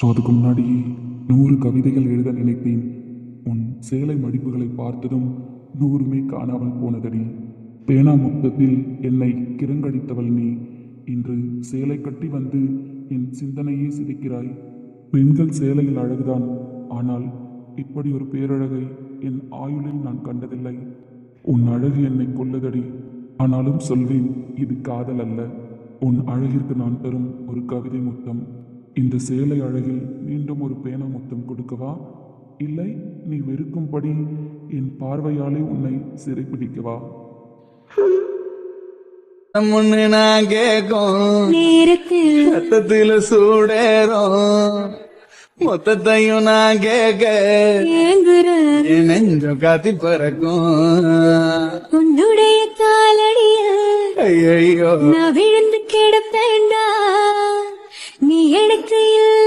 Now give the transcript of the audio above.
அதுக்கு முன்னாடி 100 கவிதைகள் எழுத நினைத்தேன். உன் சேலை மடிப்புகளை பார்த்ததும் 100மே காணாமல் போனதடி. பேனா முத்தத்தில் என்னை கிரங்கடித்தவள் நீ. இன்று சேலை கட்டி வந்து என் சிந்தனையே சிதைக்கிறாய். பெண்கள் சேலையில் அழகுதான், ஆனால் இப்படி ஒரு பேரழகை என் ஆயுளில் நான் கண்டதில்லை. உன் அழகு என்னை கொல்லுதடி. ஆனாலும் சொல்வேன், இது காதல் அல்ல. உன் அழகிற்கு நான் தரும் ஒரு கவிதை முத்தம். இந்த சேலை அழகில் மீண்டும் ஒரு பேனா முத்தம் கொடுக்கவா, இல்லை நீ வெறுக்கும்படி என் பார்வையாலே உன்னை சிறைப்பிடிக்கவா? முன்னு நான் கேக்கும் நேரத்தில் ரத்தத்தில சூடேறும் மொத்தத்தையும் நான் கேட்க ஏங்குற என் நெஞ்சம் காத்தி பறக்கும். உன்னுடைய காலடிய ஐயோ நான் விழுந்து கிடப்பேண்டா. நீ எனக்கு இல்லை